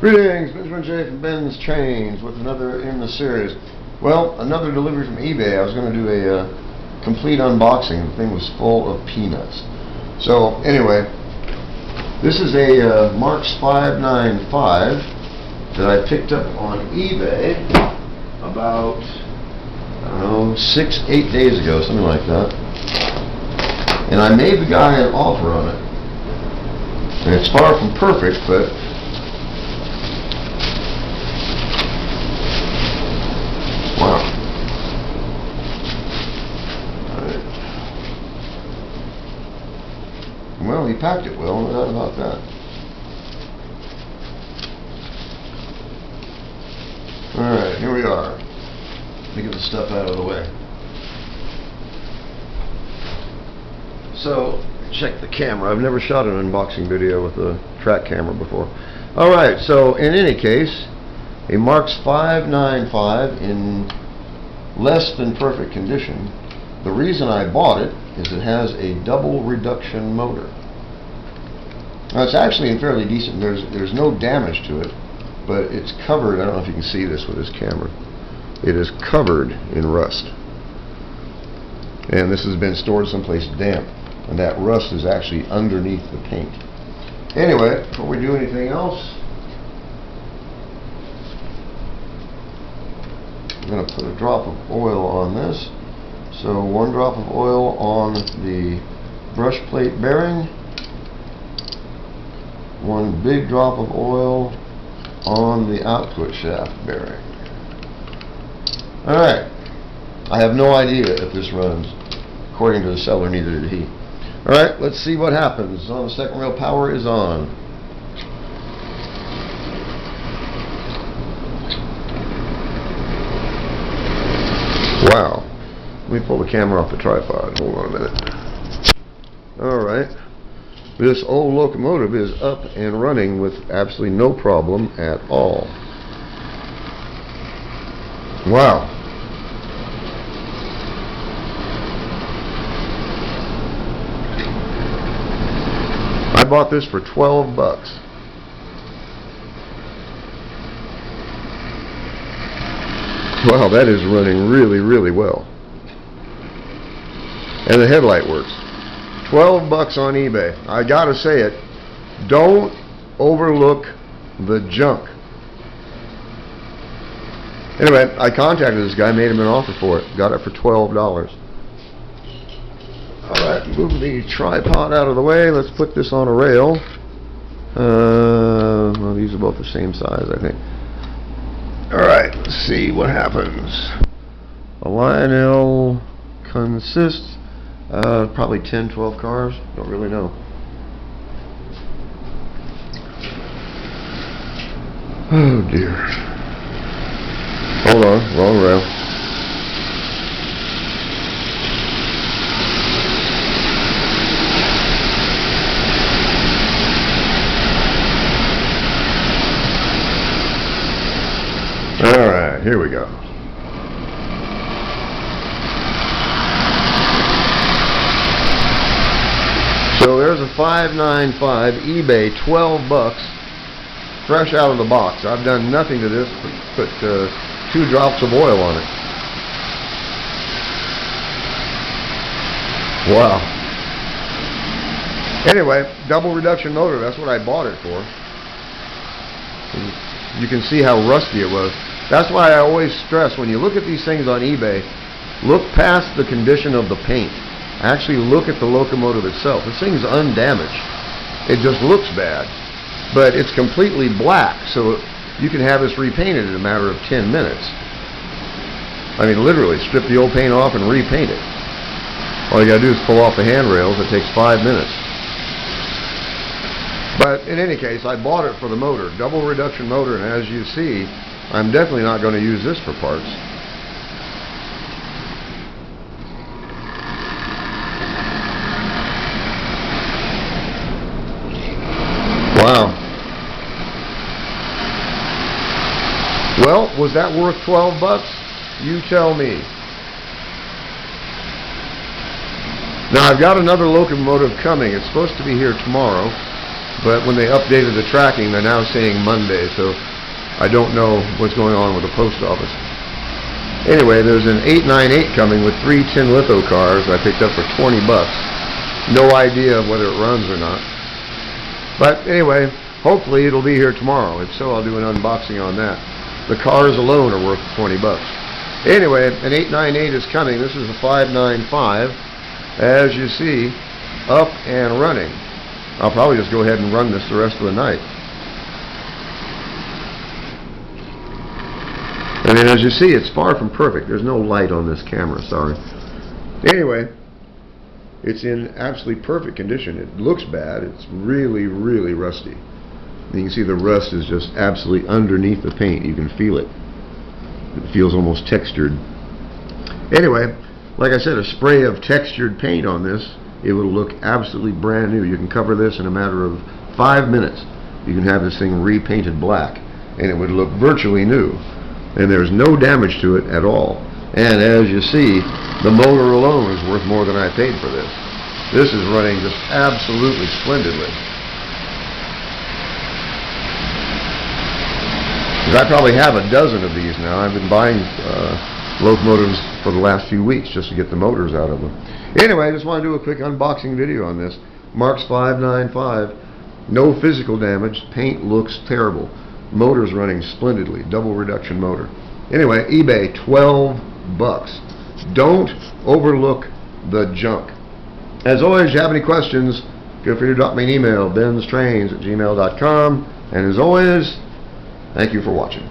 Greetings, Benjamin J from BENZTRAINZ with another in the series. Well, another delivery from eBay. I was going to do a complete unboxing. The thing was full of peanuts. So anyway, this is a Marx 595 that I picked up on eBay about, I don't know, 6-8 days ago, something like that. And I made the guy an offer on it. And it's far from perfect, but wow. Alright. Well, he packed it well, no doubt about that. Alright, here we are. Let me get the stuff out of the way. So, check the camera. I've never shot an unboxing video with a track camera before. Alright, so in any case, a Marx 595 in less than perfect condition. The reason I bought it is it has a double reduction motor. Now it's actually in fairly decent. There's no damage to it, but it's covered. I don't know if you can see this with this camera. It is covered in rust, and this has been stored someplace damp, and that rust is actually underneath the paint. Anyway, before we do anything else, I'm going to put a drop of oil on this. So 1 drop of oil on the brush plate bearing, 1 big drop of oil on the output shaft bearing. Alright, I have no idea if this runs. According to the seller, neither did he. Alright, let's see what happens. On the second rail, power is on. Wow. Let me pull the camera off the tripod. Hold on a minute. Alright. This old locomotive is up and running with absolutely no problem at all. Wow. I bought this for $12. Wow, that is running really, really well. And the headlight works. $12 on eBay. I gotta say it, don't overlook the junk. Anyway, I contacted this guy, made him an offer for it, got it for $12. Alright, move the tripod out of the way. Let's put this on a rail. Well, these are both the same size, I think. Alright, let's see what happens. A Lionel consists probably 10-12 cars. Don't really know. Oh dear. Hold on, wrong rail. Alright, here we go. So there's a 595 eBay, $12, fresh out of the box. I've done nothing to this but put 2 drops of oil on it. Wow. Anyway, double reduction motor, that's what I bought it for. And you can see how rusty it was. That's why I always stress, when you look at these things on eBay, look past the condition of the paint. Actually look at the locomotive itself. This thing's undamaged. It just looks bad, but it's completely black, so you can have this repainted in a matter of 10 minutes. I mean, literally, strip the old paint off and repaint it. All you gotta do is pull off the handrails. It takes 5 minutes. But in any case, I bought it for the motor, double reduction motor, and as you see, I'm definitely not going to use this for parts. Wow. Well, was that worth $12? You tell me. Now I've got another locomotive coming. It's supposed to be here tomorrow, but when they updated the tracking, they're now saying Monday, so I don't know what's going on with the post office. Anyway, there's an 898 coming with 3 tin litho cars I picked up for 20 bucks. No idea whether it runs or not. But anyway, hopefully it'll be here tomorrow. If so, I'll do an unboxing on that. The cars alone are worth 20 bucks. Anyway, an 898 is coming. This is a 595. As you see, up and running. I'll probably just go ahead and run this the rest of the night. I mean, as you see, it's far from perfect. There's no light on this camera, sorry. Anyway, it's in absolutely perfect condition. It looks bad. It's really, really rusty. And you can see the rust is just absolutely underneath the paint. You can feel it. It feels almost textured. Anyway, like I said, a spray of textured paint on this, it will look absolutely brand new. You can cover this in a matter of 5 minutes. You can have this thing repainted black, and it would look virtually new. And there's no damage to it at all. And as you see, the motor alone is worth more than I paid for this. This is running just absolutely splendidly. I probably have a dozen of these now. I've been buying locomotives for the last few weeks just to get the motors out of them. Anyway, I just want to do a quick unboxing video on this. Marx 595. No physical damage. Paint looks terrible. Motor's running splendidly. Double reduction motor. Anyway, eBay, 12 bucks. Don't overlook the junk. As always, if you have any questions, feel free to drop me an email, BENZTRAINZ@gmail.com. And as always, thank you for watching.